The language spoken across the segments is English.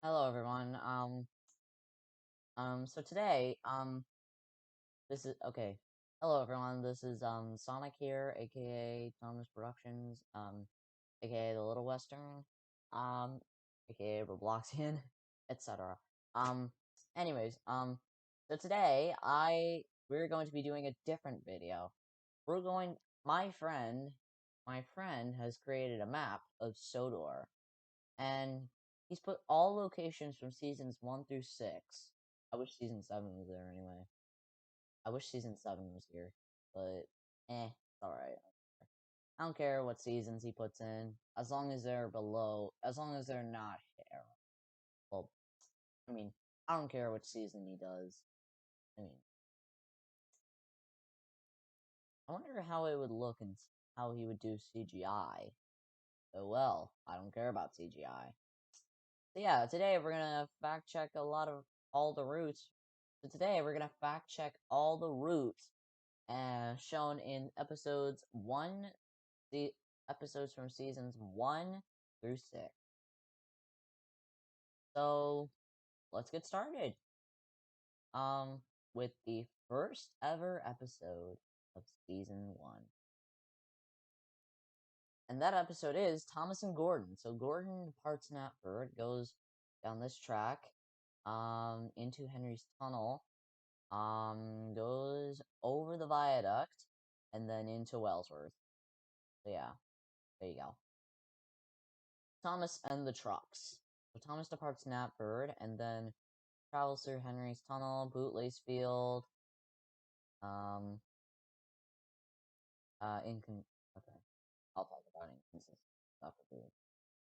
Hello everyone. So today, this is okay. Hello everyone. This is Sonic here, aka Thomas Productions, aka The Little Western, um, aka Robloxian, etc. Um, anyways, so today we're going to be doing a different video. We're going. My friend, my friend has created a map of Sodor and he's put all locations from seasons 1 through 6. I wish season 7 was there anyway. I wish season 7 was here, but it's alright. I don't care what seasons he puts in, as long as they're below, as long as they're not here. Well, I mean, I don't care which season he does. I mean, I wonder how it would look and how he would do CGI. Oh well, I don't care about CGI. So yeah, today we're gonna fact check all the routes. So today we're gonna fact check all the routes shown in the episodes from seasons 1 through 6. So let's get started. With the first ever episode of season 1. And that episode is Thomas and Gordon. So Gordon departs Knapford, goes down this track, into Henry's tunnel, goes over the viaduct, and then into Wellsworth. So yeah, there you go. Thomas and the trucks. So Thomas departs Knapford, and then travels through Henry's tunnel, Bootlace Field, um, okay, I'll talk about inconsistent stuff with it.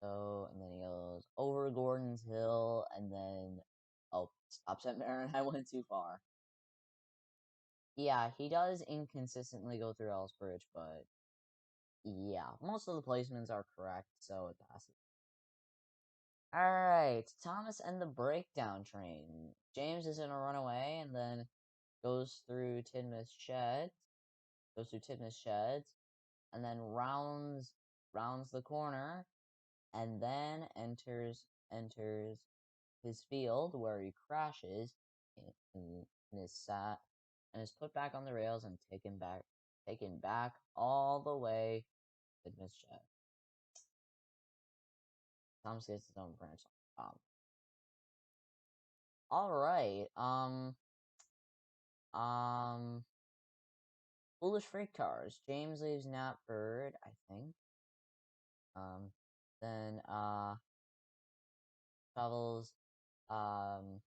So, and then he goes over Gordon's Hill, and then, oh, stops at Marin. I went too far. Yeah, he does inconsistently go through Ellsbridge, but yeah, most of the placements are correct, so it passes. Alright, Thomas and the Breakdown Train. James is in a runaway, and then goes through Tidmouth Sheds, and then rounds the corner, and then enters his field where he crashes and is sat and is put back on the rails and taken back all the way to Tidmouth Shed. Thomas gets his own branch. All right. Um. Foolish Freight Cars. James leaves Knapford, I think. Um. Then travels down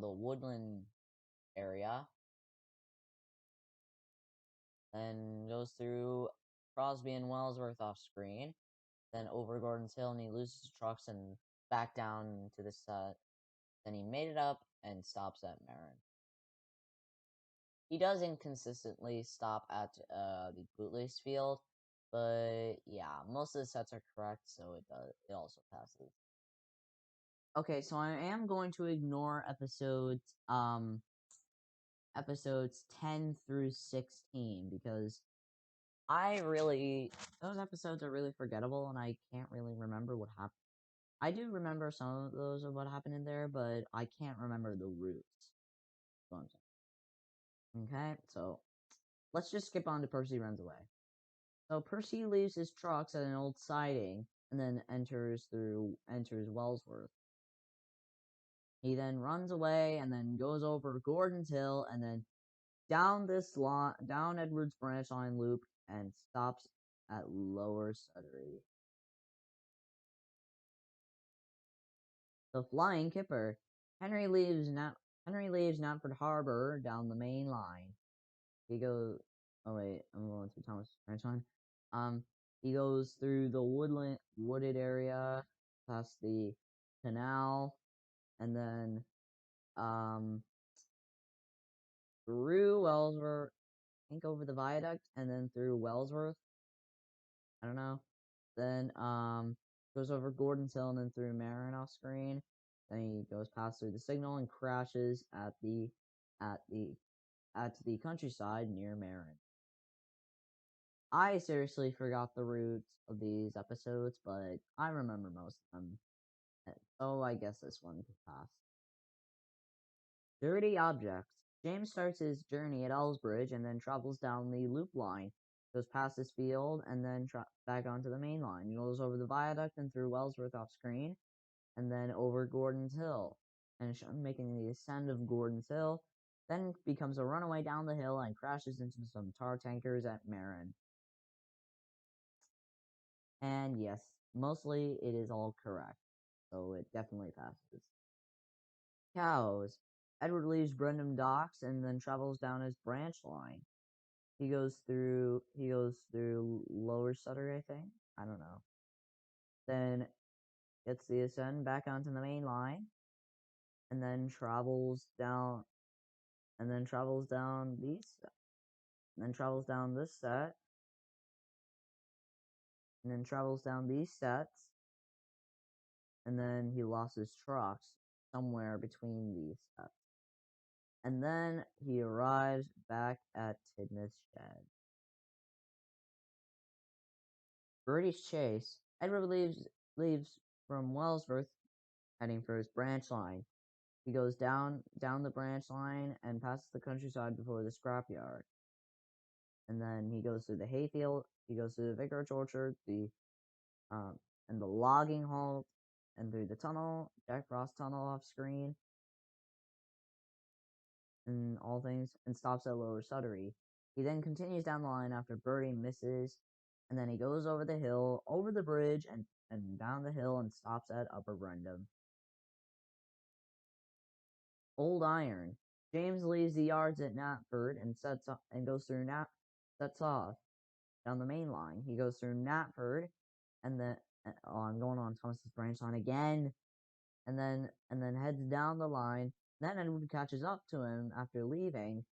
the woodland area. Then goes through Crosby and Wellsworth off screen. Then over Gordon's Hill, and he loses trucks and back down to the set. Then he made it up and stops at Marin. He does inconsistently stop at the Bootlace Field, but yeah, most of the sets are correct, so it also passes. Okay, so I am going to ignore episodes 10 through 16 because those episodes are really forgettable and I can't really remember what happened. I do remember some of those of what happened in there, but I can't remember the roots. Okay, so let's just skip on to Percy runs away. So Percy leaves his trucks at an old siding and then enters Wellsworth. He then runs away and then goes over Gordon's Hill and then down Edwards Branch Line Loop and stops at Lower Sudbury. The Flying Kipper. Henry leaves Knapford Harbor down the main line. He goes. Oh wait, I'm going through Thomas Branch Line. He goes through the wooded area, past the canal, and then through Wellsworth. I think over the viaduct, and then through Wellsworth. I don't know. Then goes over Gordon's Hill and then through Marin off screen. Then he goes past through the signal and crashes at the countryside near Marin. I seriously forgot the roots of these episodes, but I remember most of them. So I guess this one could pass. Dirty objects. James starts his journey at Elsbridge and then travels down the loop line. Goes past this field and then back onto the main line. He goes over the viaduct and through Wellsworth off screen, and then over Gordon's Hill, and making the ascent of Gordon's Hill. Then becomes a runaway down the hill and crashes into some tar tankers at Marin. And yes, mostly it is all correct, so it definitely passes. Cows. Edward leaves Brendam Docks and then travels down his branch line. He goes through Lower Sutter, I think. I don't know. Then gets the ascend back onto the main line, and then travels down these, and then travels down this set, and then travels down these sets, and then he lost his trucks somewhere between these sets. And then he arrives back at Tidmouth Shed. Birdie's Chase. Edward leaves from Wellsworth, heading for his branch line. He goes down the branch line and passes the countryside before the scrapyard. And then he goes through the hayfield. He goes through the vicarage orchard, and the logging halt, and through the tunnel, Jack Frost tunnel off screen, and all things, and stops at Lower Suttery. He then continues down the line after Birdie misses, and then he goes over the hill, over the bridge, and down the hill, and stops at Upper Brendam. Old Iron. James leaves the yards at Knapford and sets off down the main line. He goes through Knapford, and then I'm going on Thomas's branch line again, and then heads down the line. Then Edward catches up to him after leaving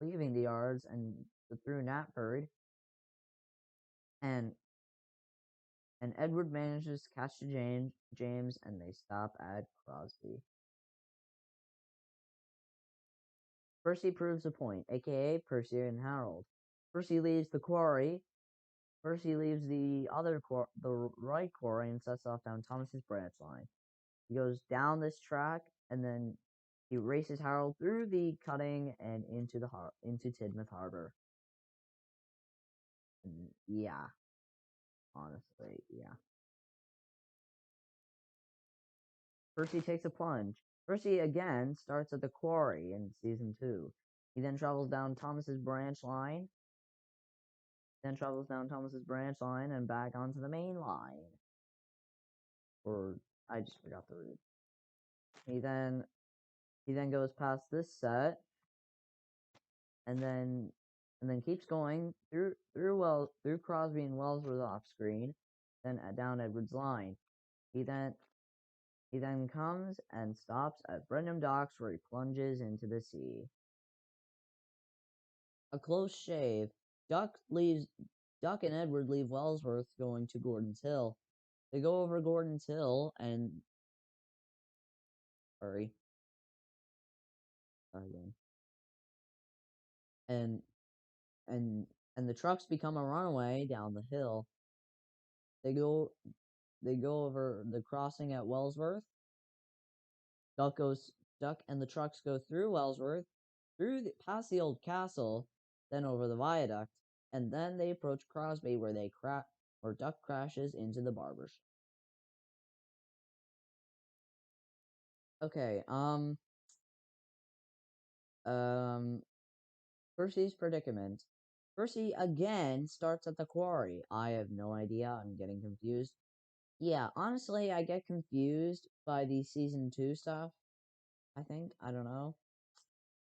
the yards and through Knapford, and Edward manages to catch James, and they stop at Crosby. Percy proves a point, aka Percy and Harold. Percy leaves the quarry. Percy leaves the right quarry, and sets off down Thomas's branch line. He goes down this track, and then he races Harold through the cutting and into Tidmouth Harbor. And yeah, honestly, yeah. Percy takes a plunge. Percy again starts at the quarry in season 2. He then travels down Thomas's branch line. And back onto the main line. Or I just forgot the route. He then goes past this set, and then keeps going through Crosby and Wellsworth off screen, then down Edward's line. He then comes and stops at Brendam Docks, where he plunges into the sea. A close shave. Duck and Edward leave Wellsworth, going to Gordon's Hill. They go over Gordon's Hill and sorry. Again. And the trucks become a runaway down the hill. They go over the crossing at Wellsworth. Duck and the trucks go through Wellsworth, past the old castle, then over the viaduct, and then they approach Crosby, where Duck crashes into the barber shop. Okay, Percy's predicament. Percy again starts at the quarry. I have no idea. I'm getting confused. Yeah, honestly, I get confused by the season 2 stuff. I think. I don't know.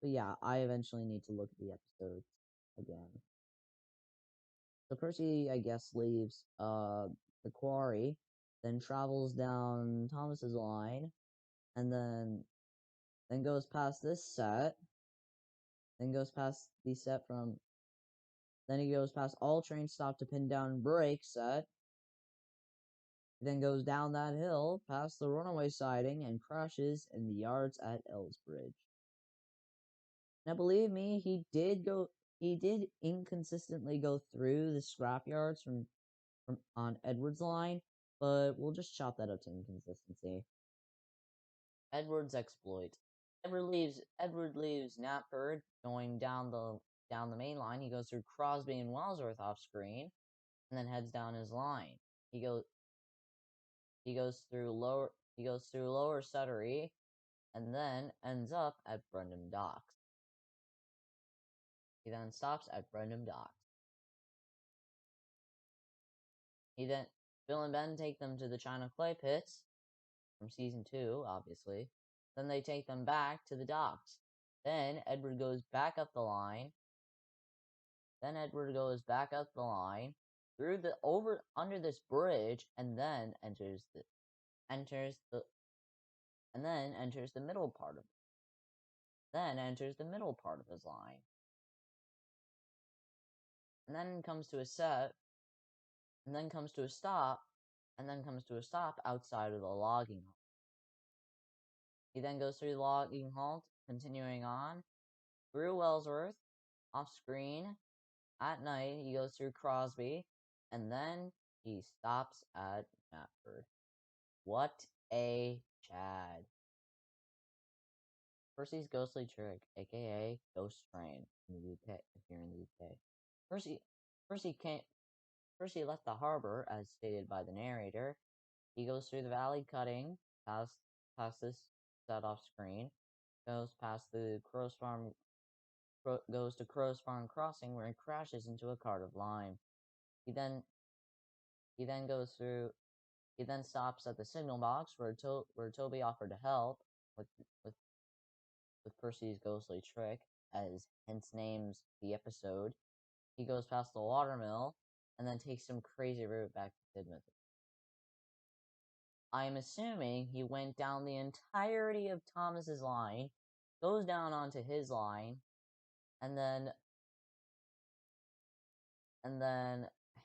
But yeah, I eventually need to look at the episodes again. So Percy, I guess, leaves the quarry, then travels down Thomas's line, and then goes past this set, then goes past the set from then he goes past all trains stop to pin down brake set, then goes down that hill, past the runaway siding, and crashes in the yards at Elsbridge. Now, believe me, he did inconsistently go through the scrapyards from on Edward's line, but we'll just chalk that up to inconsistency. Edward's exploit. Edward leaves Knapford going down the main line. He goes through Crosby and Wellsworth off screen, and then heads down his line. He goes through Lower Suttery, and then ends up at Brendam Docks. He then stops at Brendam Docks. Bill and Ben take them to the China Clay Pits from season 2, obviously. Then they take them back to the docks. Then Edward goes back up the line. Through under this bridge, and then enters the middle part of his line. And then comes to a stop, outside of the logging halt. He then goes through the logging halt, continuing on through Wellsworth, off screen. At night, he goes through Crosby, and then he stops at Knapford. What a Chad. Percy's ghostly trick, aka Ghost Train, in the UK, if you're in the UK. Percy left the harbor, as stated by the narrator. He goes through the valley cutting, past this set off screen, goes past the Crow's Farm, goes to Crow's Farm Crossing, where he crashes into a cart of lime. He then stops at the signal box where Toby offered to help with Percy's ghostly trick, as hence names the episode. He goes past the watermill, and then takes some crazy route back to Tidmouth. I'm assuming he went down the entirety of Thomas's line, goes down onto his line, and then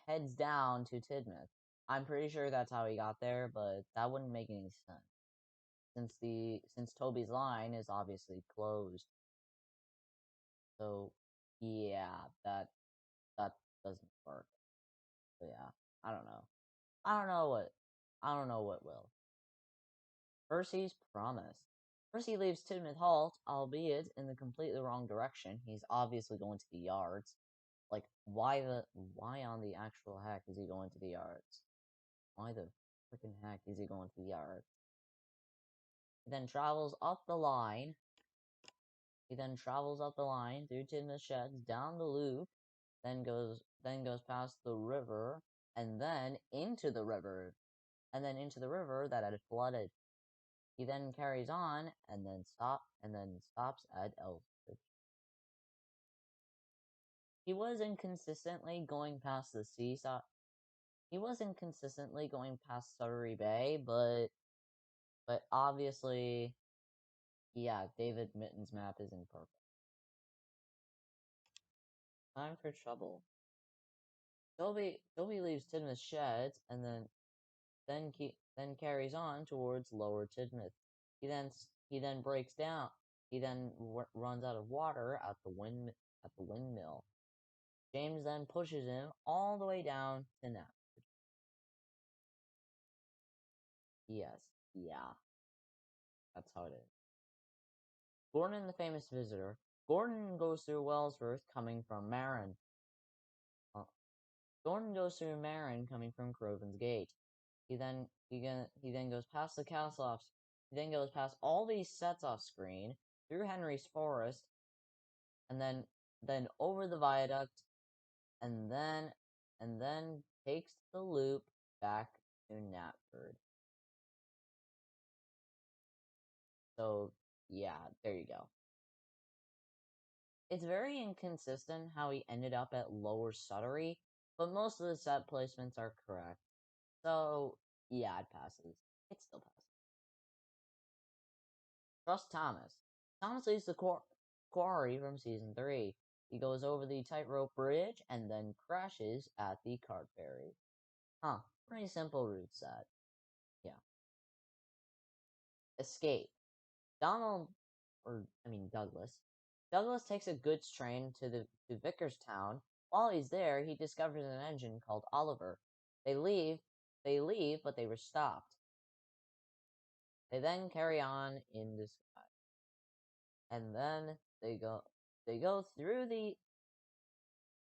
heads down to Tidmouth. I'm pretty sure that's how he got there, but that wouldn't make any sense, since Toby's line is obviously closed. So yeah, that doesn't work. But yeah, I don't know. I don't know what will. Percy's promise. Percy leaves Tidmouth Halt, albeit in the completely wrong direction. He's obviously going to the yards. Like, why on the actual heck is he going to the yards? Why the freaking heck is he going to the yards? He then travels up the line. Through Tidmouth Sheds, down the loop, then goes past the river, and then into the river, that had flooded. He then carries on, and then stops at Elstridge. He was inconsistently going past the seaside. He was inconsistently going past Suttery Bay, but obviously, yeah, David Mitten's map isn't perfect. Time for trouble. Toby leaves Tidmouth Sheds, and then carries on towards Lower Tidmouth. He then breaks down. He then runs out of water at the windmill. James then pushes him all the way down to Knapford. Yes, yeah, that's how it is. Gordon the famous visitor. Gordon goes through Wellsworth coming from Marin. Gordon goes through Marin coming from Croven's Gate. He then goes past the castle he then goes past all these sets off screen, through Henry's Forest, and then over the viaduct, and then takes the loop back to Knapford. So yeah, there you go. It's very inconsistent how he ended up at Lower Suttery, but most of the set placements are correct. So yeah, it passes. It still passes. Trust Thomas. Thomas leaves the quarry from season 3. He goes over the tightrope bridge and then crashes at the cart ferry. Huh, pretty simple route set. Yeah. Escape. Douglas. Douglas takes a goods train to Vickerstown. While he's there, he discovers an engine called Oliver. They leave, They leave, but they were stopped. They then carry on in the sky. And then they go through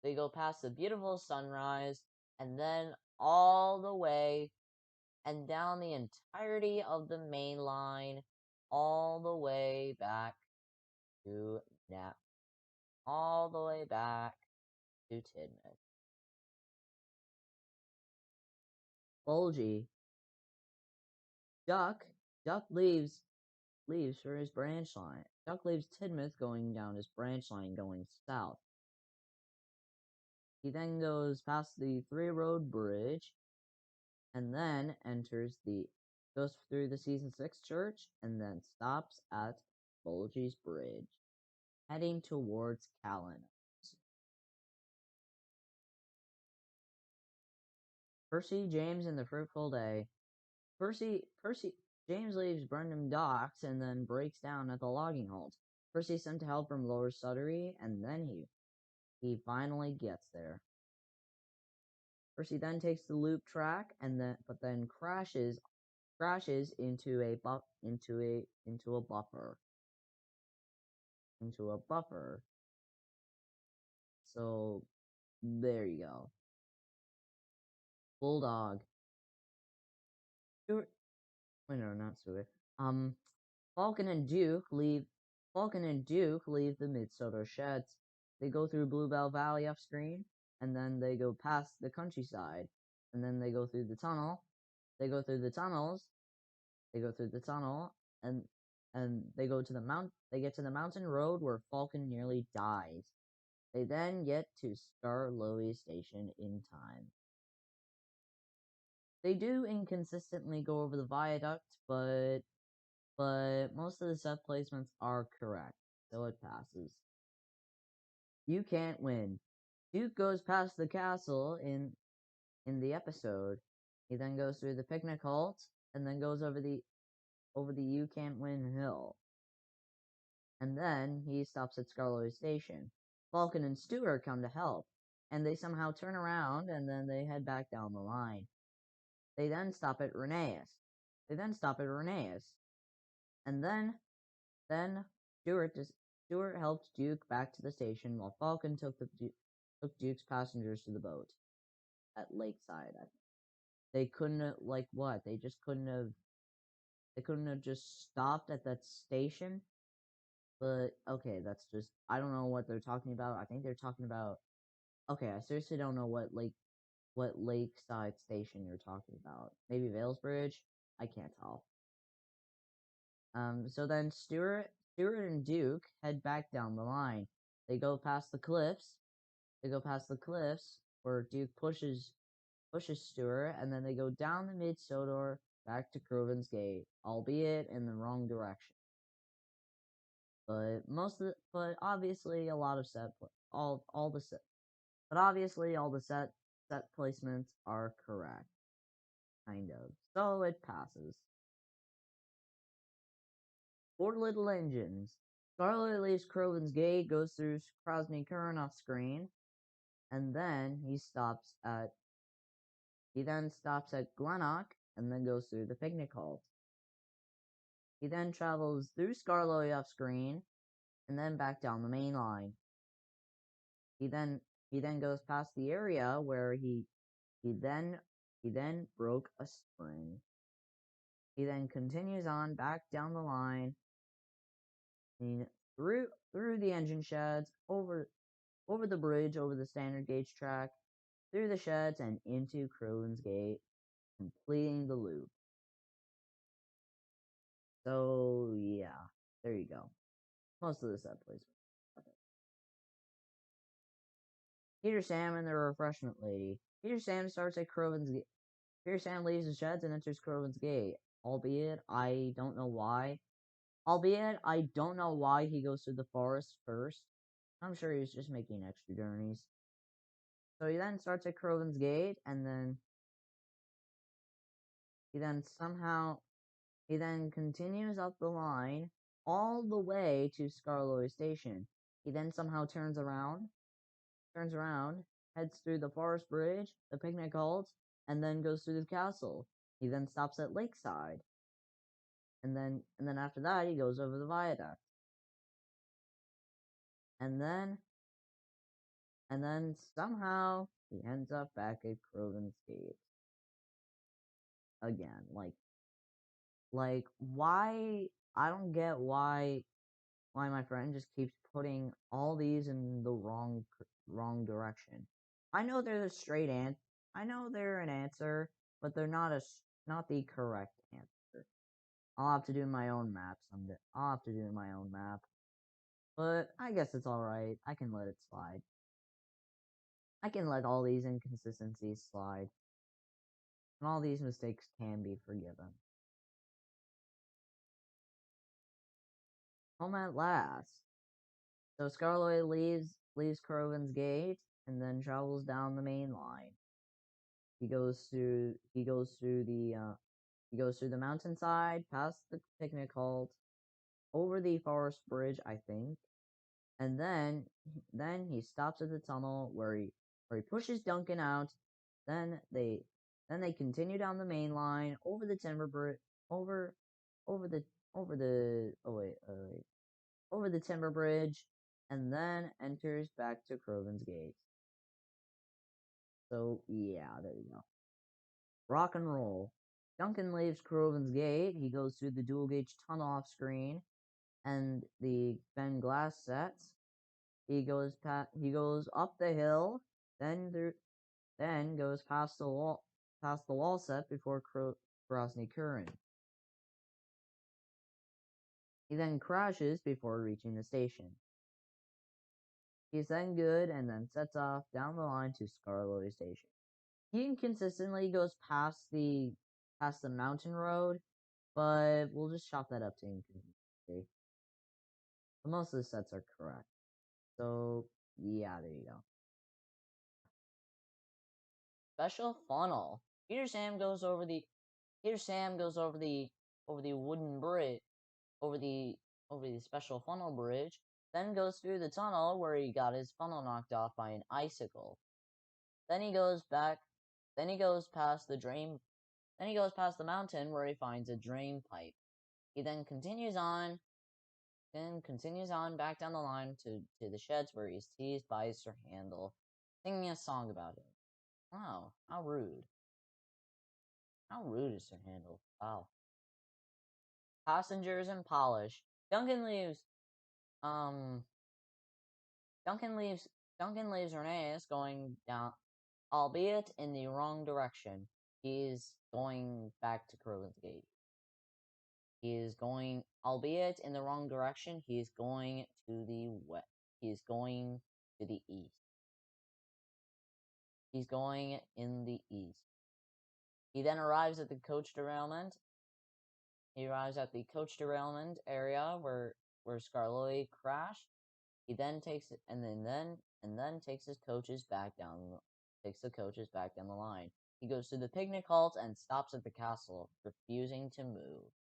they go past the beautiful sunrise, and then all the way and down the entirety of the main line, all the way back to Nap, all the way back to Tidmouth. Bulgy. Duck leaves for his branch line. Duck leaves Tidmouth going down his branch line going south. He then goes past the 3-road bridge and then goes through the Season 6 church and then stops at Bulgy's Bridge, heading towards Callan. Percy, James, and the Fruitful Day. James leaves Brendam Docks and then breaks down at the logging halt. Percy sent to help from Lower Sudbury, and then he finally gets there. Percy then takes the loop track but then crashes into a buffer. So there you go. Bulldog. Stuart. Wait, no, not Stuart. Falcon and Duke leave the Mid-Soto sheds. They go through Bluebell Valley off screen, and then they go past the countryside, and then they go through the tunnel. They go through the tunnels. They go through the tunnel, and they go to the mount. They get to the mountain road where Falcon nearly dies. They then get to Skarloey Station in time. They do inconsistently go over the viaduct, but most of the set placements are correct, so it passes. You can't win. Duke goes past the castle in the episode. He then goes through the picnic halt and then goes over the You Can't Win hill. And then he stops at Skarloey Station. Falcon and Stuart come to help, and they somehow turn around and then they head back down the line. They then stop at Rheneas. And then Stuart helped Duke back to the station while Falcon took Duke's passengers to the boat at Lakeside. They couldn't have, They just couldn't have. They couldn't have just stopped at that station. But okay, that's just, I don't know what they're talking about. I think they're talking about. Okay, I seriously don't know what Lakeside station you're talking about. Maybe Valesbridge? I can't tell. So then Stuart and Duke head back down the line. They go past the cliffs. Where Duke pushes Stuart, and then they go down the Mid-Sodor back to Crovan's Gate, albeit in the wrong direction. But obviously all the set placements are correct. Kind of. So it passes. 4 Little Engines. Skarloey leaves Crovan's Gate, goes through Krasny Kern off screen, and then he then stops at Glennock, and then goes through the picnic halt. He then travels through Skarloey off screen, and then back down the main line. He then goes past the area where he then broke a spring. He then continues on back down the line, through the engine sheds, over the bridge, over the standard gauge track, through the sheds, and into Crovan's Gate, completing the loop. So yeah, there you go. Most of the set placement. Okay. Peter Sam and the Refreshment Lady. Peter Sam starts at Crovan's Gate. Peter Sam leaves the sheds and enters Crovan's Gate. Albeit, I don't know why he goes through the forest first. I'm sure he's just making extra journeys. So he then starts at Crovan's Gate, and then he then continues up the line all the way to Skarloey Station. He then somehow turns around, heads through the forest bridge, the picnic halt, and then goes through the castle. He then stops at Lakeside, and then after that he goes over the viaduct, and then somehow he ends up back at Croven's Gate again. Like why? I don't get why my friend just keeps putting all these in the wrong direction. I know they're the straight answer. I know they're an answer, but they're not the correct answer. I'll have to do my own map someday. I'll have to do my own map, but I guess it's all right. I can let it slide. I can let all these inconsistencies slide, and all these mistakes can be forgiven. Home at last. So Scarloy leaves Croven's Gate and then travels down the main line. He goes through the mountainside, past the picnic halt, over the forest bridge, I think, and then he stops at the tunnel where he pushes Duncan out. Then they continue down the main line, over the timber bridge, over over the over the oh wait over the timber bridge, and then enters back to Croven's Gate. So yeah, there you go. Rock and roll. Duncan leaves Croven's Gate. He goes through the dual gauge tunnel off screen, and the Ben Glass sets. He goes up the hill, then goes past the wall set before Krasny Kurin. He then crashes before reaching the station. He's then good and then sets off down the line to Scarloy Station. He inconsistently goes past the mountain road, but we'll just chop that up to inconsistency. But most of the sets are correct. So yeah, there you go. Special funnel. Peter Sam goes over the wooden bridge, over the special funnel bridge, then goes through the tunnel where he got his funnel knocked off by an icicle. Then he goes past the mountain where he finds a drain pipe. He then continues on back down the line to the sheds where he's teased by Sir Handel, singing a song about him. Wow, how rude. How rude is Sir Handel? Wow. Passengers and polish. Duncan leaves Rheneas going down, albeit in the wrong direction. He's going back to Croven's Gate. He is going, albeit in the wrong direction, he is going to the west. He is going to the east. He's going in the east. He then arrives at the coach derailment. He arrives at the coach derailment area where Scarloy crashed. He then takes it and then takes his coaches back down the line. He goes to the picnic halt and stops at the castle, refusing to move.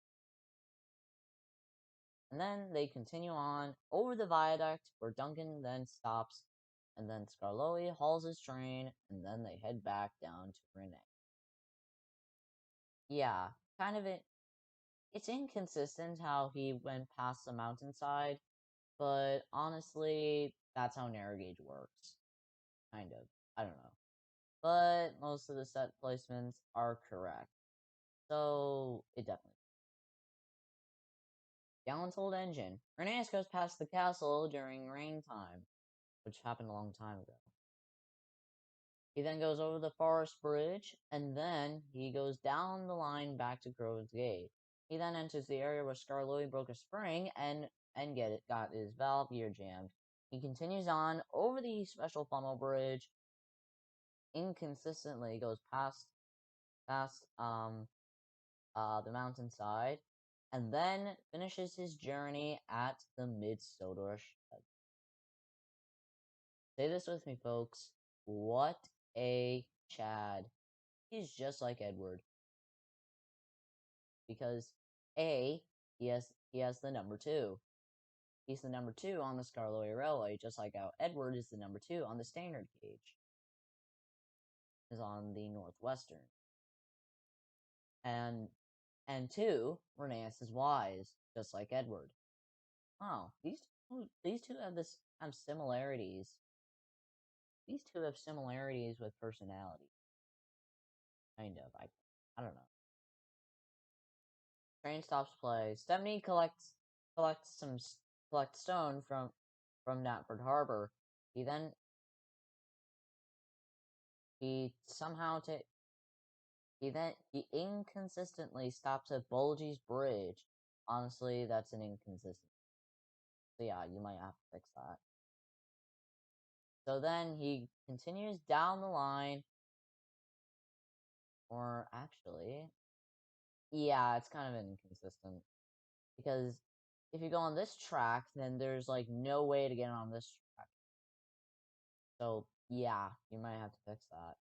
And then they continue on over the viaduct where Duncan then stops, and then Scarloy hauls his train, and then they head back down to Rheneas. Yeah, kind of it's inconsistent how he went past the mountainside, but honestly, that's how narrow gauge works. Kind of. I don't know. But most of the set placements are correct. So, it definitely. Gallant's old engine. Rheneas goes past the castle during rain time, which happened a long time ago. He then goes over the forest bridge, and then he goes down the line back to Croven's Gate. He then enters the area where Scarloy broke a spring and got his valve gear jammed. He continues on over the special funnel bridge, inconsistently goes past the mountainside, and then finishes his journey at the Mid-Sodor shed. Say this with me, folks. What a Chad. He's just like Edward. Because A, he has the number 2. He's the number 2 on the Scarloy Railway, just like how Edward is the number 2 on the standard gauge. Is on the Northwestern. and and two, Rheneas is wise, just like Edward. Oh, these two have similarities. These two have similarities with personality, kind of. I don't know. Train stops play. Stepney collects some collects stone from Knapford Harbor. He then he somehow ta he inconsistently stops at Bulgy's Bridge. Honestly, that's an inconsistency. So yeah, you might have to fix that. So then he continues down the line, or actually, yeah, it's kind of inconsistent because if you go on this track, then there's like no way to get on this track. So yeah, you might have to fix that.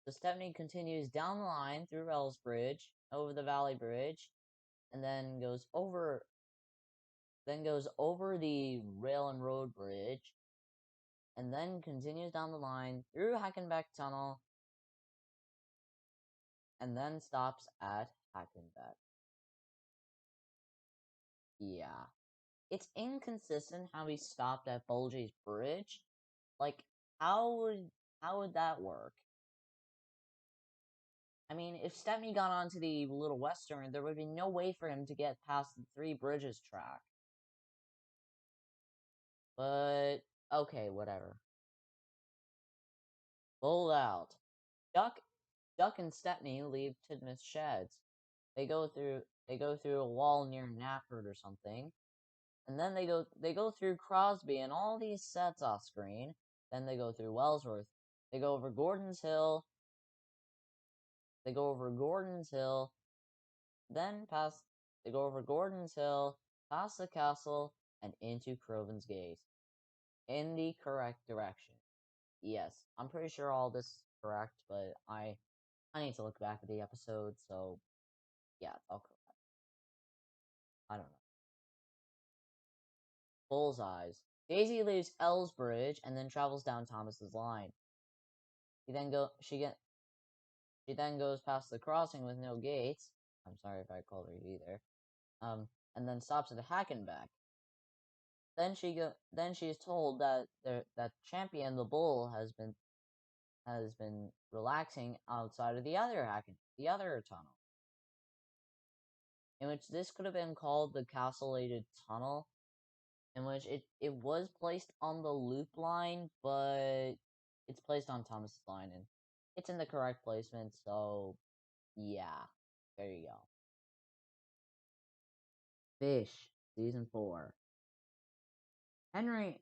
So Stepney continues down the line through Elsbridge, over the Valley Bridge, and then goes over the rail and road bridge, and then continues down the line through Hackenbeck Tunnel, and then stops at Hackenbeck. Yeah. It's inconsistent how he stopped at Bulgy's Bridge. Like, how would that work? I mean, if Stepney got onto the Little Western, there would be no way for him to get past the Three Bridges track. But okay, whatever. Pull out. Duck and Stepney leave Tidmouth Sheds. They go through a wall near Knapford or something. And then they go through Crosby and all these sets off screen. Then they go through Wellsworth. They go over Gordon's Hill. They go over Gordon's Hill. Then they go over Gordon's Hill, past the castle, and into Crovan's Gate. In the correct direction. Yes, I'm pretty sure all this is correct, but I need to look back at the episode, so yeah, it's all correct. I don't know. Bullseyes. Daisy leaves Elsbridge and then travels down Thomas's line. She then goes past the crossing with no gates. I'm sorry if I called her either. And then stops at Hackenbeck. Then she is told that that Champion the Bull has been relaxing outside of the other tunnel. In which this could have been called the Castellated Tunnel, in which it was placed on the loop line, but it's placed on Thomas's line, and it's in the correct placement, so yeah, there you go. Fish, Season 4. Henry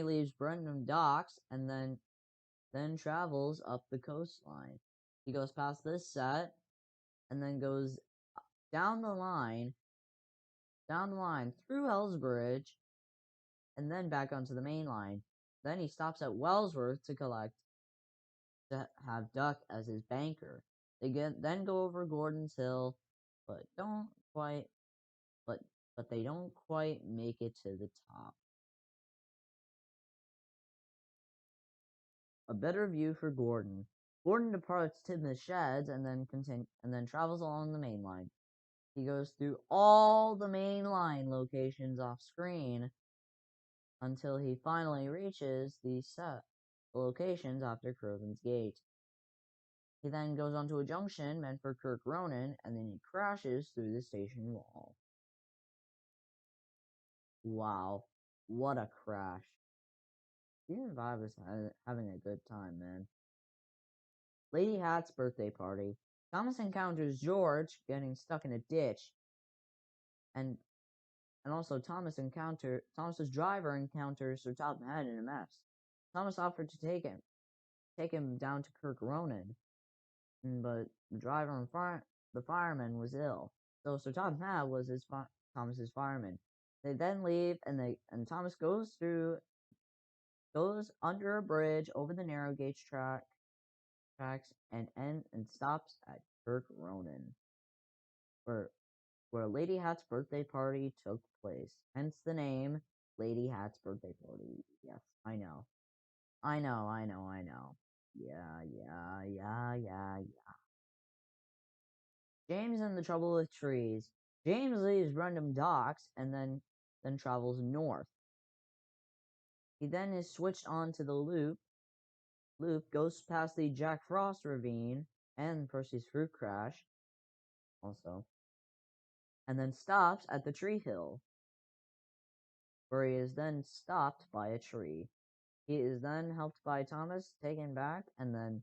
leaves Brenham Docks and then travels up the coastline. He goes past this set and then goes down the line through Elsbridge and then back onto the main line. Then he stops at Wellsworth to have Duck as his banker. Then go over Gordon's Hill, but they don't quite make it to the top. A better view for Gordon. Gordon departs Tidmouth Sheds and then travels along the main line. He goes through all the main line locations off screen until he finally reaches the locations after Crovan's Gate. He then goes onto a junction meant for Kirk Ronan, and then he crashes through the station wall. Wow, what a crash. Season 5 is having a good time, man. Lady Hat's birthday party. Thomas encounters George getting stuck in a ditch, and also Thomas's driver encounters Sir Topham Hatt in a mess. Thomas offered to take him down to Kirk Ronan, but the driver and the fireman was ill, so Sir Topham Hatt was Thomas's fireman. They then leave, and Thomas goes under a bridge over the narrow gauge tracks and stops at Kirk Ronan, where Lady Hat's birthday party took place. Hence the name Lady Hat's birthday party. Yes, I know. Yeah. James and the Trouble with Trees. James leaves Brendam Docks and then travels north. He then is switched on to the loop goes past the Jack Frost ravine and Percy's fruit crash also, and then stops at the tree hill, where he is then stopped by a tree. He is then helped by Thomas, taken back, and then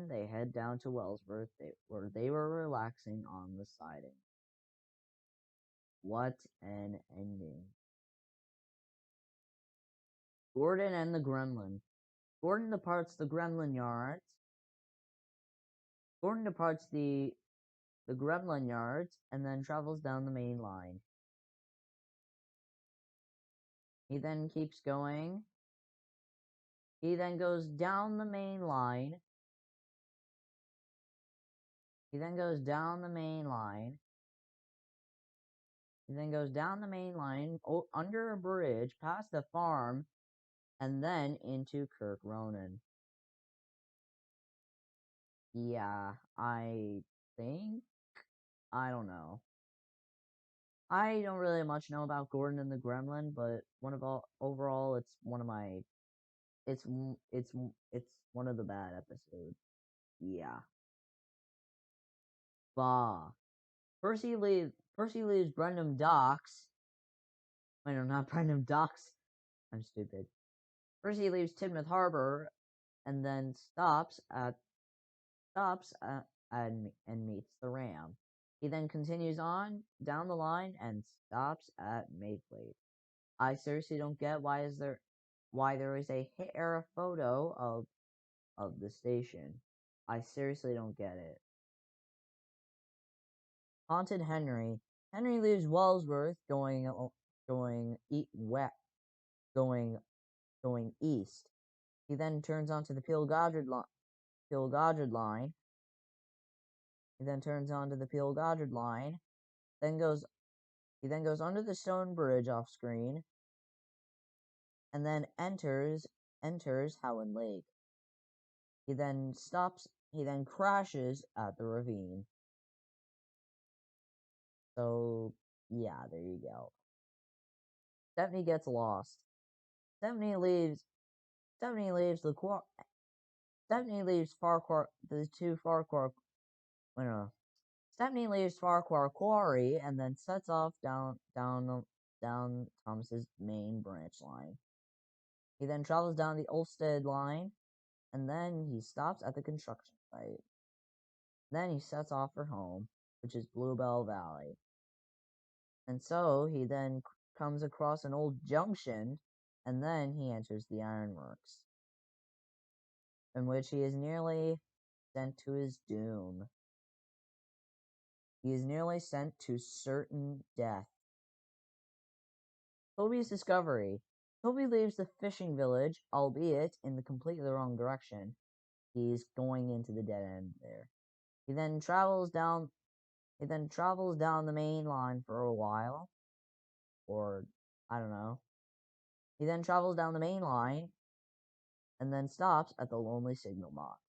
they head down to Wellsworth, where they were relaxing on the siding. What an ending. Gordon and the Gremlin. Gordon departs the Gremlin yards. Gordon departs the Gremlin yards and then travels down the main line. He then keeps going. He then goes down the main line. He then goes down the main line. He then goes down the main line, under a bridge, past the farm, and then into Kirk Ronan. Yeah, I think? I don't know. I don't really much know about Gordon and the Gremlin, but overall, it's one of my it's one of the bad episodes. Yeah. Bah. Percy leaves Brendam Docks. Wait, no, not Brendam Docks. I'm stupid. Percy leaves Tidmouth Harbor and then and meets the Ram. He then continues on down the line and stops at Mayfleet. I seriously don't get why there is a hit era photo of the station. I seriously don't get it. Haunted Henry. Henry leaves Wellsworth going east. He then turns onto the Peel Goddard line. He then turns onto the Peel Goddard line. He then goes under the stone bridge off screen, and then enters Howland Lake. He then crashes at the ravine. So yeah, there you go. Stephanie gets lost. Stephanie leaves Farquhar Stephanie leaves Farquhar Quarry and then sets off down Thomas's main branch line. He then travels down the Ulstead line, and then he stops at the construction site. Then he sets off for home, which is Bluebell Valley. And so he then comes across an old junction, and then he enters the ironworks, in which he is nearly sent to his doom. He is nearly sent to certain death. Toby's discovery. Toby leaves the fishing village, albeit in the completely wrong direction. He's going into the dead end there. He then travels down the main line for a while. Or I don't know. He then travels down the main line and then stops at the lonely signal box.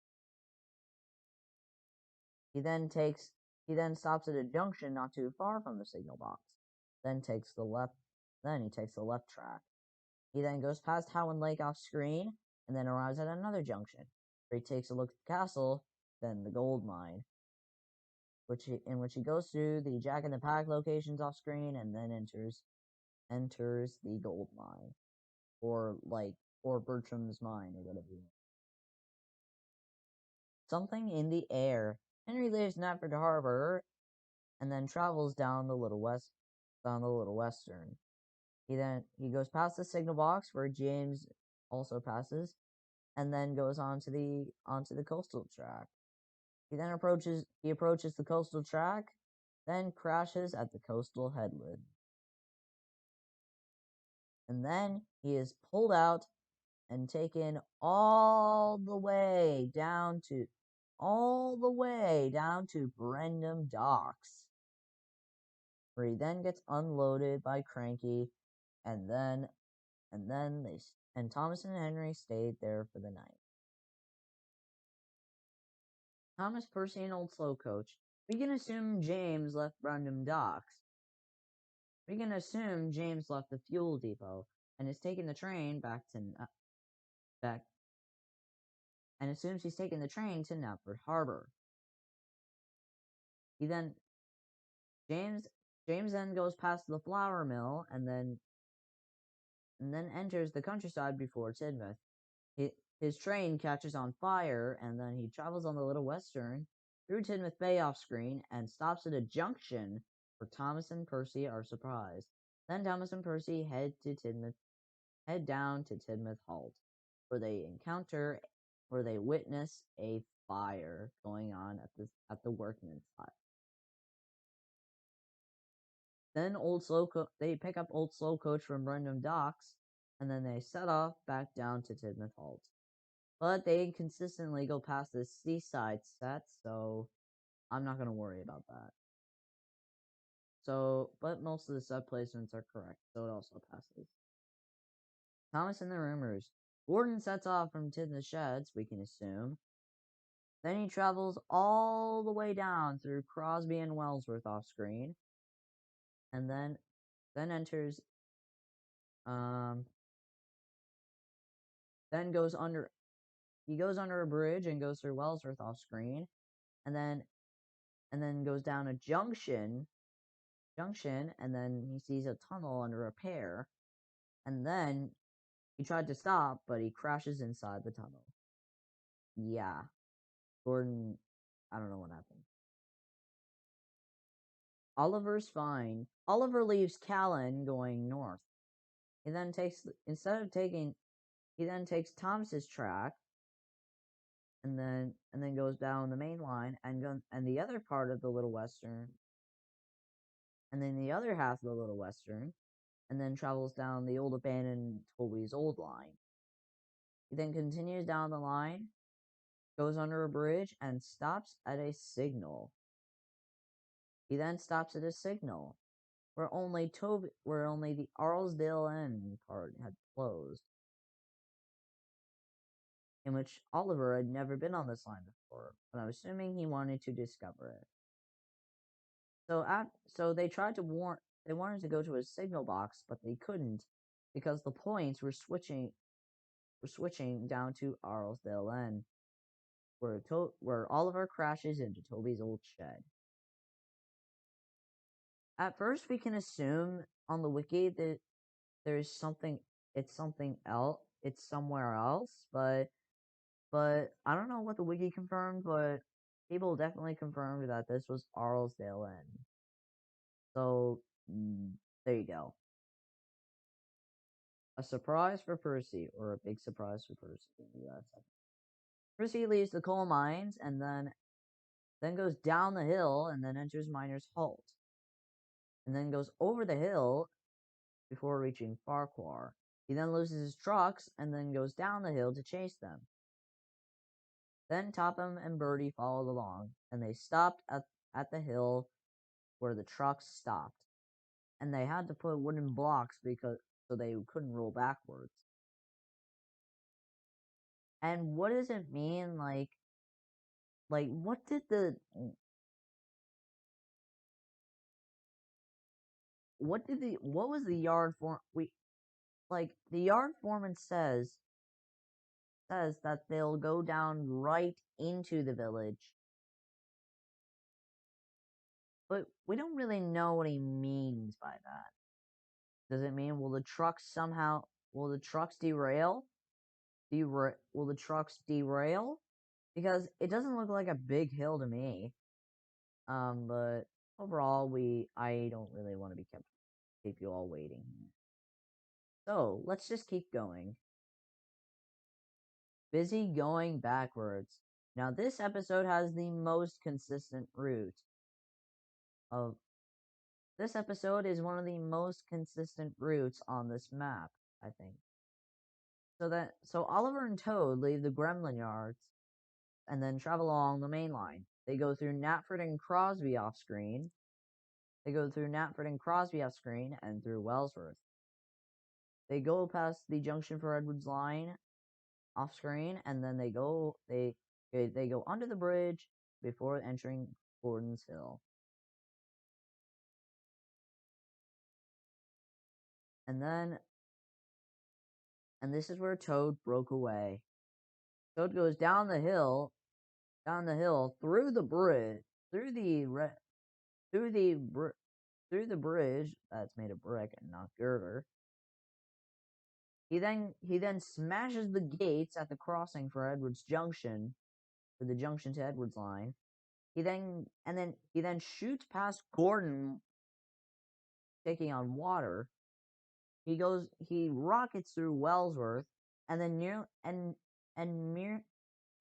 He then stops at a junction not too far from the signal box. Then he takes the left track. He then goes past Howland Lake off screen and then arrives at another junction, where he takes a look at the castle, then the gold mine, in which he goes through the Jack in the Pack locations off screen and then enters the gold mine, or Bertram's mine, or whatever. Something in the air. Henry leaves Knapford Harbor and then travels down the Little Western. He goes past the signal box where James also passes, and then goes onto the coastal track. He then approaches the coastal track, then crashes at the coastal headland. And then he is pulled out and taken all the way down to Brendam Docks, where he then gets unloaded by Cranky, and Thomas and Henry stayed there for the night. Thomas, Percy, and Old Slow Coach. We can assume James left Brandon Docks. We can assume James left the fuel depot and is taking the train back and assumes he's taking the train to Knapford Harbor. He then James then goes past the flour mill and then enters the countryside before Tidmouth. His train catches on fire, and then he travels on the Little Western through Tidmouth Bay off screen and stops at a junction where Thomas and Percy are surprised. Then Thomas and Percy head down to Tidmouth Halt, where they witness a fire going on at the workman's hut. Then they pick up Old Slow Coach from Brendam Docks, and then they set off back down to Tidmouth Halt. But they consistently go past the seaside set, so I'm not gonna worry about that. But most of the set placements are correct, so it also passes. Thomas and the Rumors. Gordon sets off from Tidmouth Sheds, we can assume. Then he travels all the way down through Crosby and Wellsworth off screen, and then enters then goes under a bridge and goes through Wellsworth off screen, and then goes down a junction, and then he sees a tunnel under repair, and then he tried to stop, but he crashes inside the tunnel. Yeah, Gordon, I don't know what happened. Oliver's fine. Oliver leaves Callan going north. He then takes Thomas's track, and then goes down the main line and the other part of the Little Western, and then the other half of the Little Western, and then travels down the old abandoned Toby's Old line. He then continues down the line, goes under a bridge, and stops at a signal. He then stops at a signal where only the Arlesdale End part had closed, in which Oliver had never been on this line before, but I'm assuming he wanted to discover it. So they wanted to go to a signal box, but they couldn't because the points were switching down to Arlesdale End, where Oliver crashes into Toby's old shed. At first, we can assume on the wiki that there's something. It's something else. It's somewhere else, but I don't know what the wiki confirmed, but people definitely confirmed that this was Arlesdale End. So there you go. A surprise for Percy, or a big surprise for Percy. Percy leaves the coal mines and then goes down the hill and then enters Miner's Halt, and then goes over the hill before reaching Farquhar. He then loses his trucks and then goes down the hill to chase them. Then Topham and Bertie followed along, and they stopped at the hill where the trucks stopped, and they had to put wooden blocks so they couldn't roll backwards. And what does it mean, like what was the yard form the yard foreman says that they'll go down right into the village, but we don't really know what he means by that. Does it mean will the trucks derail? Will the trucks derail? Because it doesn't look like a big hill to me. But overall, I don't really want to keep you all waiting. So let's just keep going. Busy going backwards. Now this episode has the most consistent route of. This episode is one of the most consistent routes on this map, I think. So Oliver and Toad leave the Gremlin yards and then travel along the main line. They go through Knapford and Crosby off screen. And through Wellsworth. They go past the junction for Edwards line off screen, and then they go under the bridge before entering Gordon's Hill. And this is where Toad broke away. Toad goes down the hill, through the bridge, through the bridge that's made of brick and not girder. He then smashes the gates at the crossing for Edwards Junction, for the junction to Edwards line. He then shoots past Gordon, taking on water. He rockets through Wellsworth, and then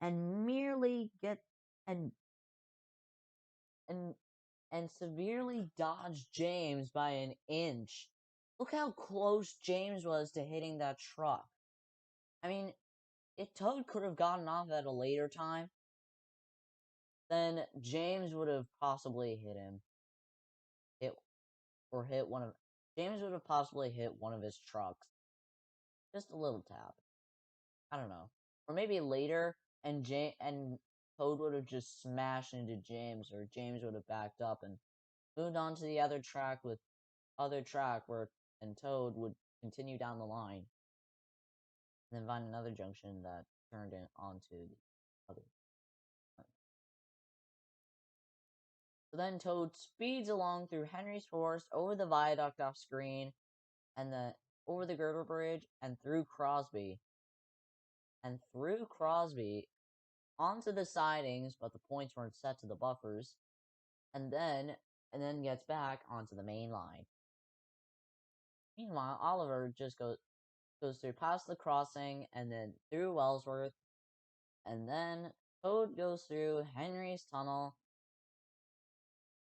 merely get and severely dodged James by an inch. Look how close James was to hitting that truck. I mean, if Toad could have gotten off at a later time, then James would have possibly hit him. James would have possibly hit one of his trucks. Just a little tap. I don't know. Or maybe later, and Toad would have just smashed into James, or James would have backed up and moved on to the other track and Toad would continue down the line. And then find another junction that turned in onto the other. So then Toad speeds along through Henry's Forest, over the viaduct off screen, and over the Girder Bridge, and through Crosby. Onto the sidings, but the points weren't set to the buffers, and then gets back onto the main line. Meanwhile, Oliver just goes through past the crossing, and then through Wellsworth, and then Toad goes through Henry's Tunnel,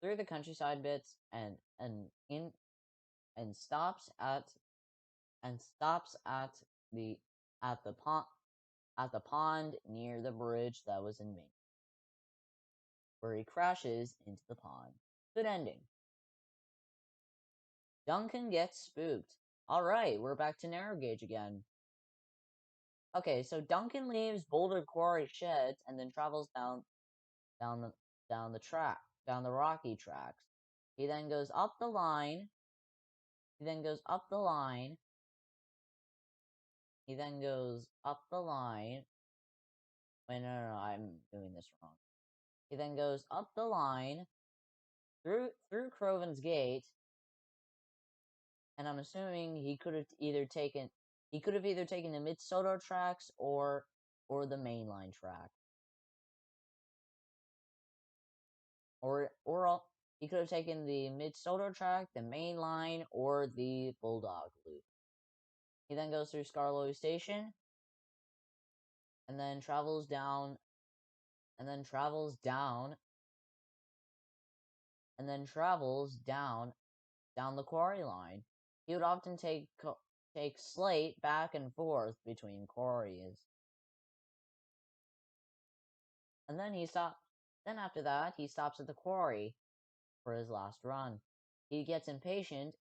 through the countryside bits, and stops at the pond near the bridge that was in Maine, where he crashes into the pond. Good ending. Duncan gets spooked. Alright, we're back to narrow gauge again. Okay, so Duncan leaves Boulder Quarry sheds and then travels down the rocky tracks. He then goes up the line. Wait, no, I'm doing this wrong. He then goes up the line through Croven's Gate, and I'm assuming he could have either taken the Mid-Soto tracks or the mainline track. Or he could have taken the Mid-Soto track, the main line, or the Bulldog Loop. He then goes through Skarloey Station, and then travels down the quarry line. He would often take Slate back and forth between quarries. And then after that, he stops at the quarry for his last run. He gets impatient,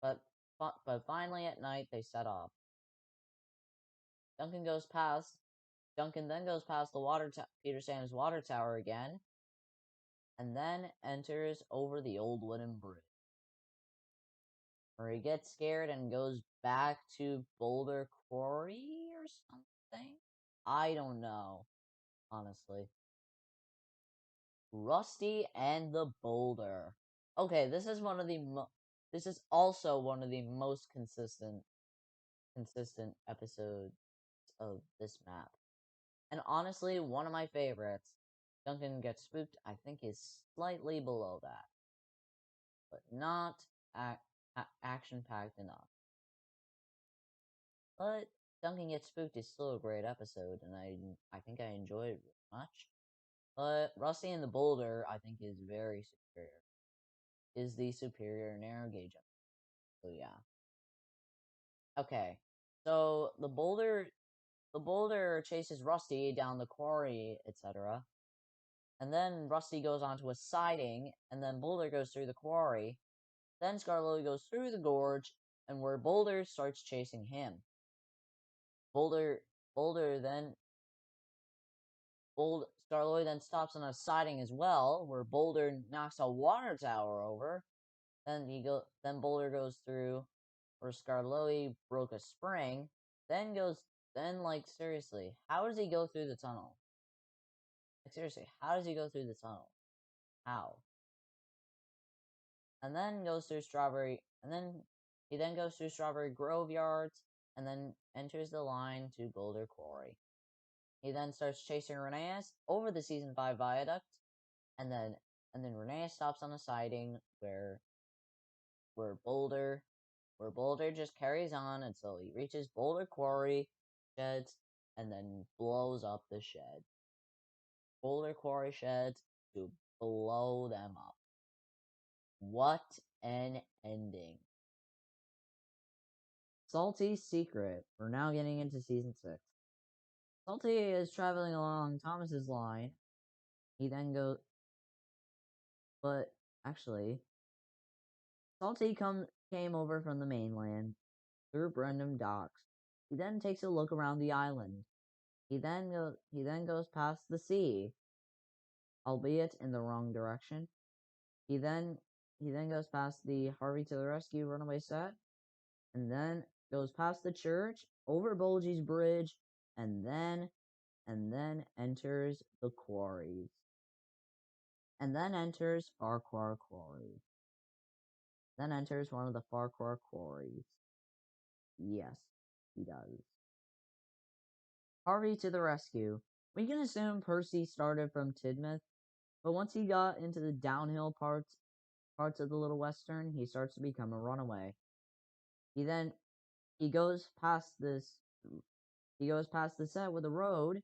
but finally at night they set off. Duncan then goes past the Peter Sam's water tower again, and then enters over the old wooden bridge, where he gets scared and goes back to Boulder Quarry or something. I don't know, honestly. Rusty and the Boulder. Okay, this is also one of the most consistent episodes of this map. And honestly, one of my favorites. Duncan Gets Spooked, I think, is slightly below that. But not action-packed enough. But Duncan Gets Spooked is still a great episode, and I think I enjoyed it very much. But Rusty and the Boulder, I think, is very superior. Is the superior narrow gauge episode. So yeah. Okay. So the Boulder chases Rusty down the quarry, etc. And then Rusty goes onto a siding, and then Boulder goes through the quarry. Then Skarloey goes through the gorge, and where Boulder starts chasing him. Skarloey then stops on a siding as well, where Boulder knocks a water tower over. Then Boulder goes through where Skarloey broke a spring. Then seriously, how does he go through the tunnel? Like seriously, how does he go through the tunnel? How? And then goes through Strawberry, and then he then goes through Strawberry Grove Yards, and then enters the line to Boulder Quarry. He then starts chasing Rheneas over the Season 5 viaduct, and then Rheneas stops on a siding where Boulder just carries on until he reaches Boulder Quarry sheds and then blows up the shed. Boulder Quarry sheds to blow them up. What an ending. Salty's Secret. We're now getting into Season 6. Salty is traveling along Thomas's line. He then goes... But, actually, Salty came over from the mainland through Brendam Docks. He then takes a look around the island. He then goes past the sea, albeit in the wrong direction. He then goes past the Harvey to the Rescue runaway set, and then goes past the church, over Bulgy's bridge, and then enters the quarries. And then enters Farquhar Quarry. Then enters one of the Farquhar quarries. Yes, he does. Harvey to the rescue. We can assume Percy started from Tidmouth, but once he got into the downhill parts of the Little Western, he starts to become a runaway. He goes past the set with a road,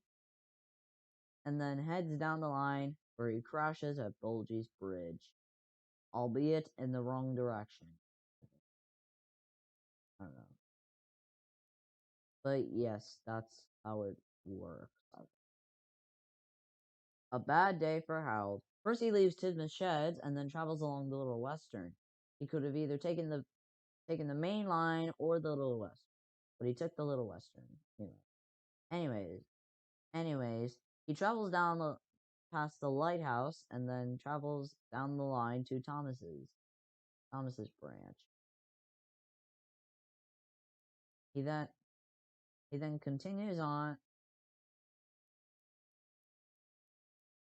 and then heads down the line where he crashes at Bulgy's bridge, albeit in the wrong direction. I don't know. But yes, that's how it works. A bad day for Harold. First he leaves Tidmouth Sheds and then travels along the Little Western. He could have either taken the main line or the Little West, but he took the Little Western. Anyways, he travels down past the lighthouse and then travels down the line to Thomas's branch. He then continues on.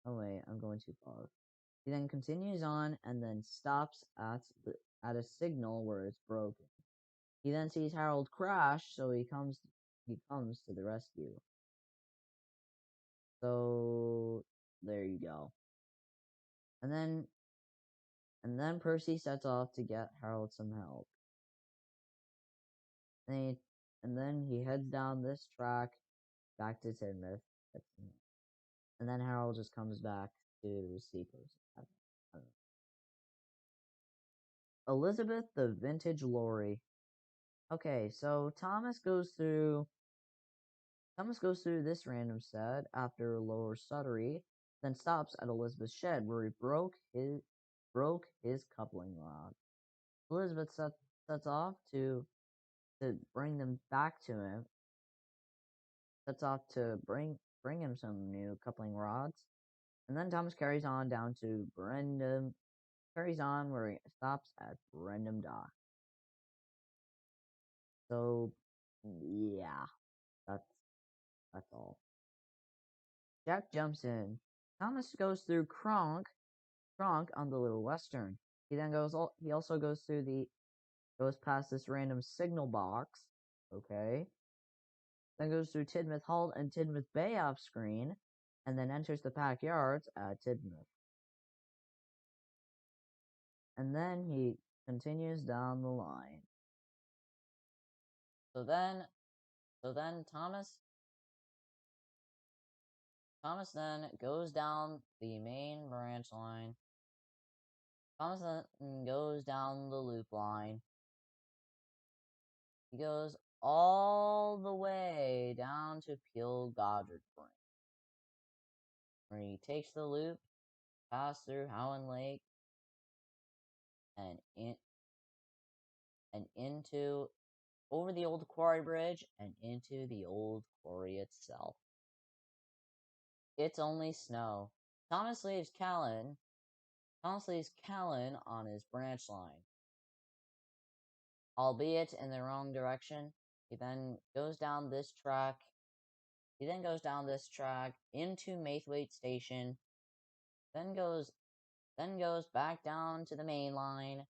Oh wait, I'm going too far. He then continues on and then stops at a signal where it's broken. He then sees Harold crash, so he comes to the rescue. So there you go. And then Percy sets off to get Harold some help. And then he heads down this track back to Tidmouth. And then Harold just comes back to see Percy. Elizabeth the Vintage Lorry. Okay, so Thomas goes through this random set after Lower Suttery, then stops at Elizabeth's shed where he broke his coupling rod. Elizabeth sets off to bring them back to him. Sets off to bring him some new coupling rods. And then Thomas carries on down to Brendam. Carries on where he stops at Brendam Dock. So yeah, that's all. Jack jumps in. Thomas goes through Kronk on the Little Western. He also goes past this random signal box. Okay. Then goes through Tidmouth Halt and Tidmouth Bay off screen, and then enters the Packyards at Tidmouth. And then he continues down the line. So then Thomas then goes down the main branch line. Thomas then goes down the loop line. He goes all the way down to Peel Goddard Branch, where he takes the loop, pass through Howland Lake, and into over the old quarry bridge and into the old quarry itself. It's only snow. Thomas leaves Callan. Thomas leaves Callan on his branch line, albeit in the wrong direction. He then goes down this track. He then goes down this track into Maithwaite Station. Then goes back down to the main line,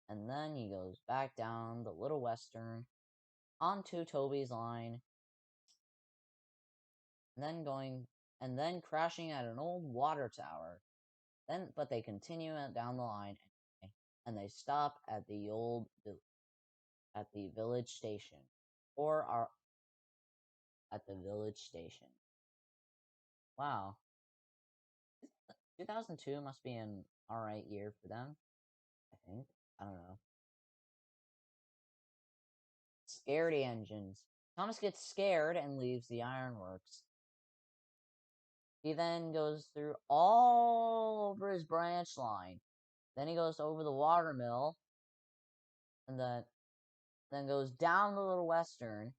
and then he goes back down the Little Western onto Toby's line, and then crashing at an old water tower. But they continue down the line anyway, and they stop at the village station, or are at the village station. Wow, 2002 must be an alright year for them. I think. I don't know. Scaredy engines. Thomas gets scared and leaves the ironworks. He then goes through all over his branch line. Then he goes over the watermill, and then goes down the Little Western,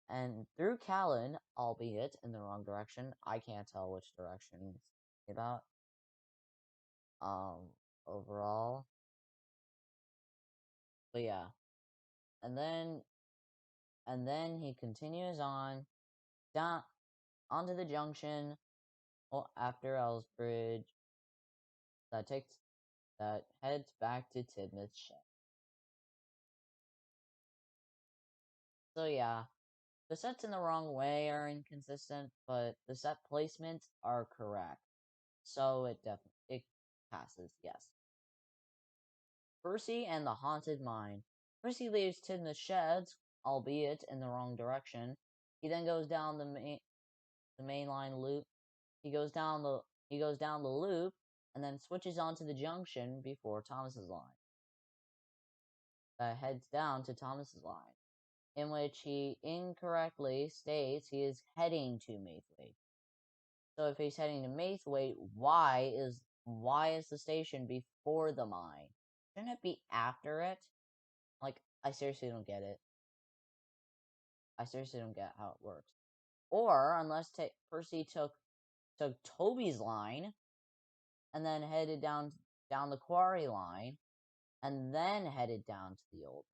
and through Callan, albeit in the wrong direction. I can't tell which direction it's about. Overall. But yeah. And then he continues on down onto the junction after Ellsbridge that heads back to Tidmouth Shed. So yeah, the sets in the wrong way are inconsistent, but the set placements are correct. So it passes, yes. Percy and the Haunted Mine. Percy leaves Tidmouth Sheds, albeit in the wrong direction. He then goes down the mainline loop. He goes down the loop and then switches onto the junction before Thomas's line. That heads down to Thomas's line, in which he incorrectly states he is heading to Maithwaite. So if he's heading to Maithwaite, why is the station before the mine? Shouldn't it be after it? Like, I seriously don't get it. I seriously don't get how it works. Or unless Percy took Toby's line and then headed down the quarry line and then headed down to the old.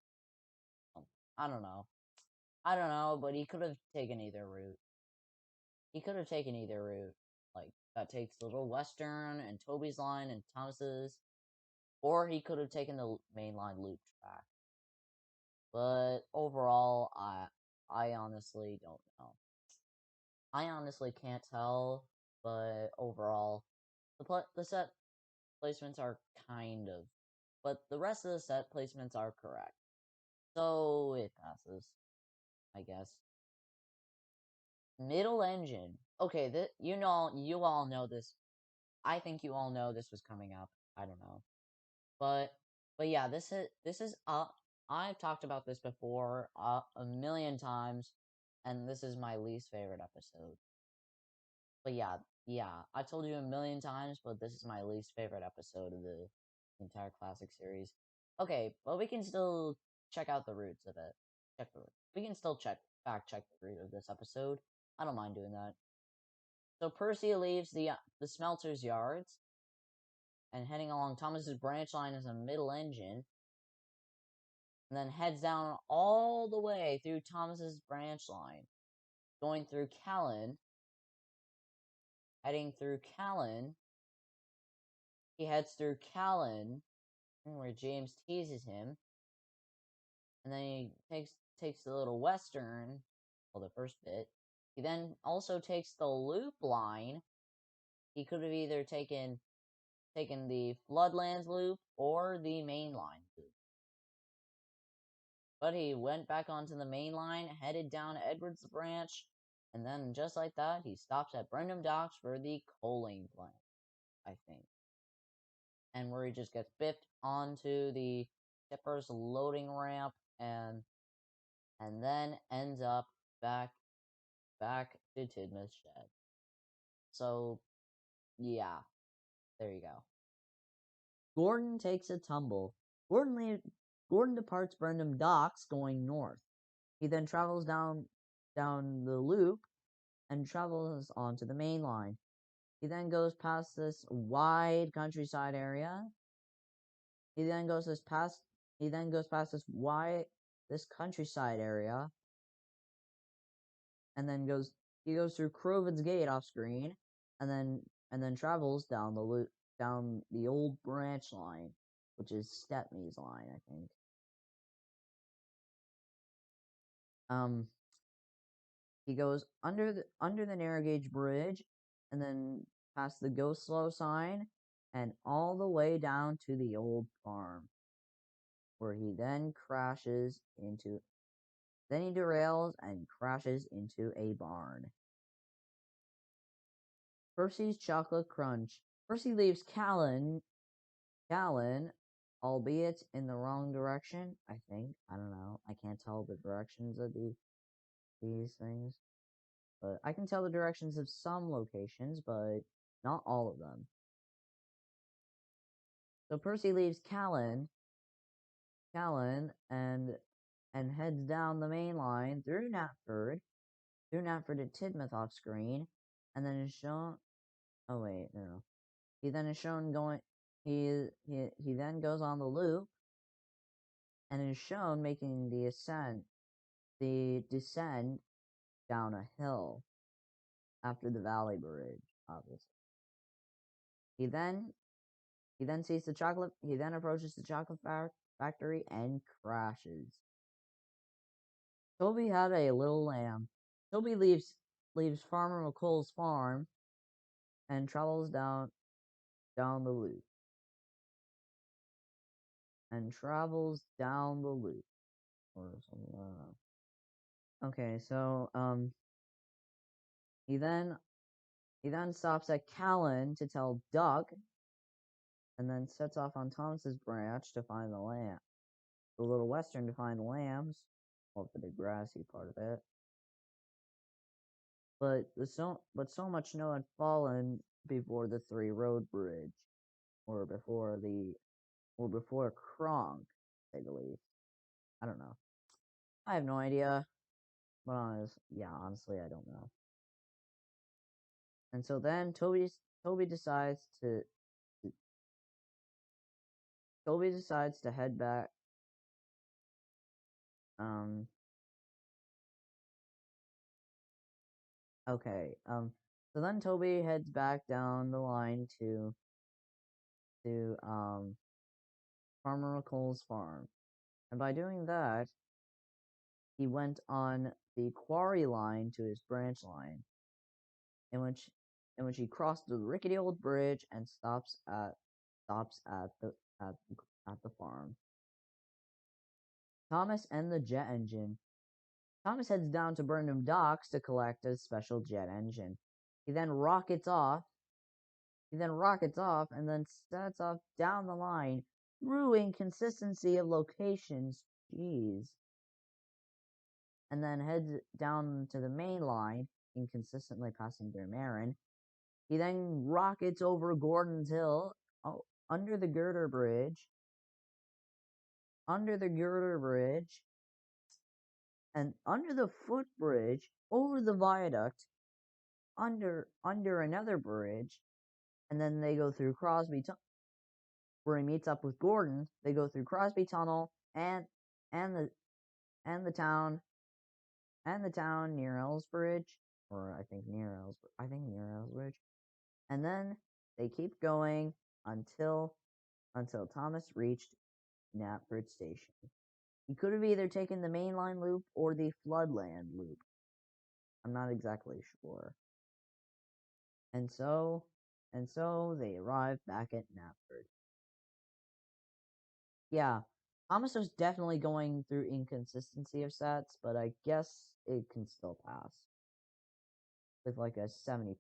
I don't know. But he could have taken either route. Like, that takes the Little Western and Toby's line and Thomas's. Or he could have taken the mainline loop track. But overall, I honestly don't know. I honestly can't tell, but overall, the set placements are kind of, but the rest of the set placements are correct. So it passes, I guess. Middle engine. Okay, you all know this. I think you all know this was coming up. I don't know, but yeah, this is I've talked about this before a million times, and this is my least favorite episode. But yeah, I told you a million times, but this is my least favorite episode of the entire classic series. Okay, but we can still check out the roots of it. Check the root. We can still fact check the root of this episode. I don't mind doing that. So Percy leaves the smelter's yards and heading along Thomas's branch line as a middle engine, and then heads down all the way through Thomas's branch line, going through Callan, heading through Callan. He heads through Callan, where James teases him, and then he takes the Little Western, well, the first bit. He then also takes the loop line. He could have either taken the Floodlands loop or the main line loop. But he went back onto the main line, headed down Edwards Branch, and then just like that, he stops at Brendam Docks for the coaling plant, I think. And where he just gets biffed onto the Tipper's loading ramp and then ends up back to Tidmouth Shed. So yeah, there you go. Gordon takes a tumble. Gordon departs Brendam Docks going north. He then travels down the loop and travels onto the main line. He then goes past this wide countryside area. He then goes past this countryside area, and then he goes through Croven's Gate off screen, and then travels down the old branch line, which is Stepney's line, I think. He goes under the narrow gauge bridge, and then past the go slow sign, and all the way down to the old farm, where he then he derails and crashes into a barn. Percy's Chocolate Crunch. Percy leaves Callan, albeit in the wrong direction, I think. I don't know. I can't tell the directions of these things. But I can tell the directions of some locations, but not all of them. So Percy leaves Callan, and heads down the main line through Knapford to Tidmouth off screen, and then is shown. Oh wait, no. He then is shown going. He then goes on the loop, and is shown making the descent down a hill after the Valley Bridge, obviously. He then sees the chocolate. He then approaches the chocolate factory and crashes. Toby had a little lamb. Toby leaves Farmer McColl's farm and travels down the loop. Or something, I don't know. Okay, so he then stops at Callan to tell Duck, and then sets off on Thomas's branch to find the lamb. The Little Western to find the lambs, or for the grassy part of it. But so much snow had fallen before the Three Road Bridge, or before Kronk, to say the least. I don't know. I have no idea. But honestly, I don't know. And so then Toby decides to head back. Okay. So then Toby heads back down the line to Farmer McColl's farm, and by doing that, he went on the quarry line to his branch line, in which he crossed the rickety old bridge and stops at the farm. Thomas and the jet engine. Thomas heads down to Burnham Docks to collect a special jet engine. He then rockets off and then sets off down the line through inconsistency of locations. Jeez. And then heads down to the main line, inconsistently passing through Marin. He then rockets over Gordon's Hill, under the girder bridge, and under the footbridge, over the viaduct, under another bridge, and then they go through Crosby where he meets up with Gordon. They go through Crosby Tunnel and the town near Ellsbridge, or I think near Ellsbridge, and then they keep going until Thomas reached Knapford Station. He could have either taken the mainline loop or the Floodland loop. I'm not exactly sure. And so they arrive back at Knapford. Yeah, Thomas was definitely going through inconsistency of sets, but I guess it can still pass with like a 70%.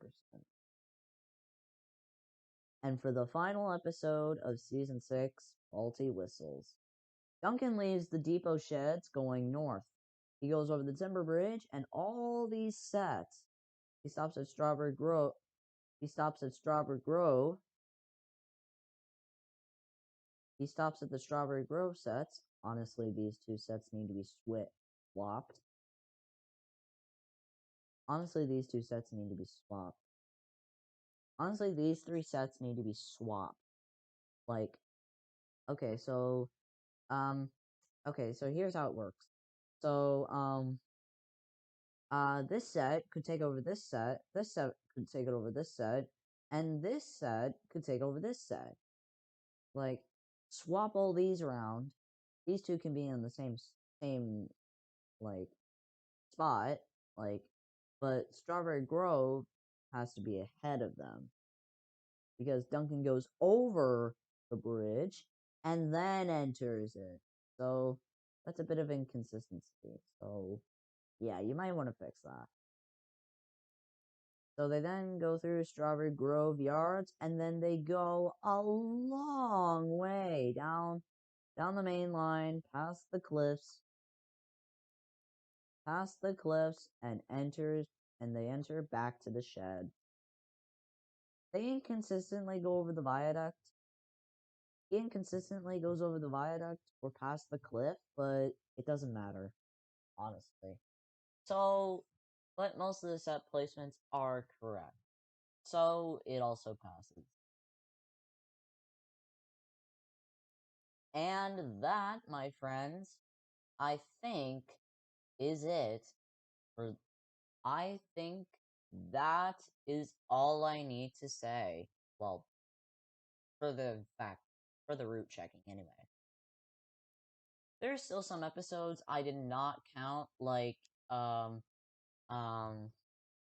And for the final episode of Season 6, Faulty Whistles, Duncan leaves the depot sheds going north. He goes over the timber bridge and all these sets. He stops at Strawberry Grove. He stops at the Strawberry Grove sets. Honestly, these two sets need to be swapped. honestly, these three sets need to be swapped. Like, okay, so, okay, so here's how it works. So, this set could take over this set could take it over this set, and this set could take over this set. Like, swap all these around. These two can be in the same, like, spot, like, but Strawberry Grove has to be ahead of them. Because Duncan goes over the bridge and then enters it. So, that's a bit of inconsistency. So, yeah, you might want to fix that. So they then go through Strawberry Grove Yards, and then they go a long way down the main line, past the cliffs, and they enter back to the shed. They inconsistently go over the viaduct. He inconsistently goes over the viaduct or past the cliff, but it doesn't matter, honestly. So, but most of the set placements are correct. So it also passes. And that, my friends, I think is it for I think that is all I need to say. Well, for the route checking anyway. There's still some episodes I did not count, um um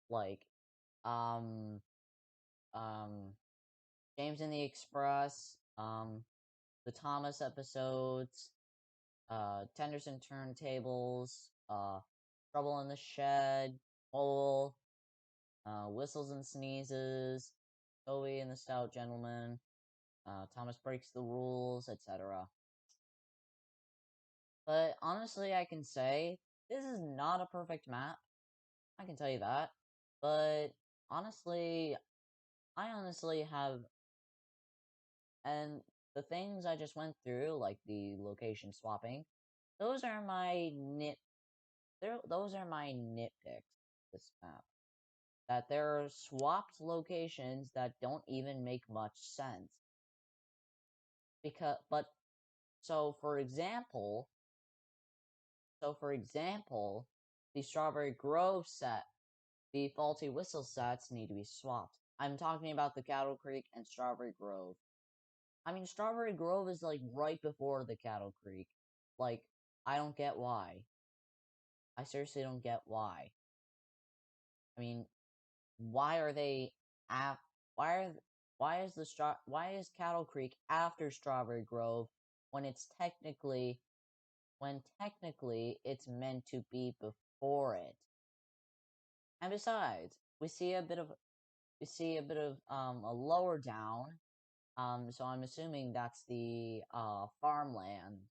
like um um James and the Express, the Thomas episodes, Tenderson Turntables, Trouble in the Shed, Hole, Whistles and Sneezes, Toby and the Stout Gentleman, Thomas Breaks the Rules, etc. But honestly, I can say this is not a perfect map. I can tell you that. But honestly, I honestly have, and the things I just went through, like the location swapping, those are my those are my nitpicks. This map. That there are swapped locations that don't even make much sense. But so for example, the Strawberry Grove set, the Faulty Whistle sets need to be swapped. I'm talking about the Cattle Creek and Strawberry Grove. I mean, Strawberry Grove is like right before the Cattle Creek. Like, I don't get why. I seriously don't get why. I mean, why are they why are why is Cattle Creek after Strawberry Grove when technically it's meant to be before it? And besides, we see a bit of a lower down, so I'm assuming that's the farmland.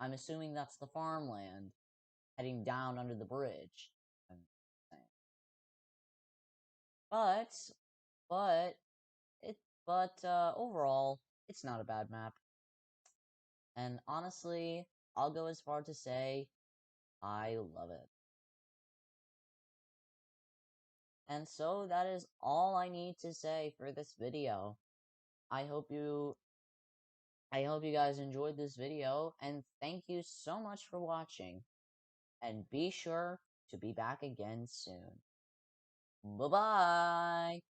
I'm assuming that's the farmland heading down under the bridge. I'm saying. But but it but overall, it's not a bad map. And honestly, I'll go as far to say I love it. And so that is all I need to say for this video. I hope you guys enjoyed this video, and thank you so much for watching. And be sure to be back again soon. Bye-bye!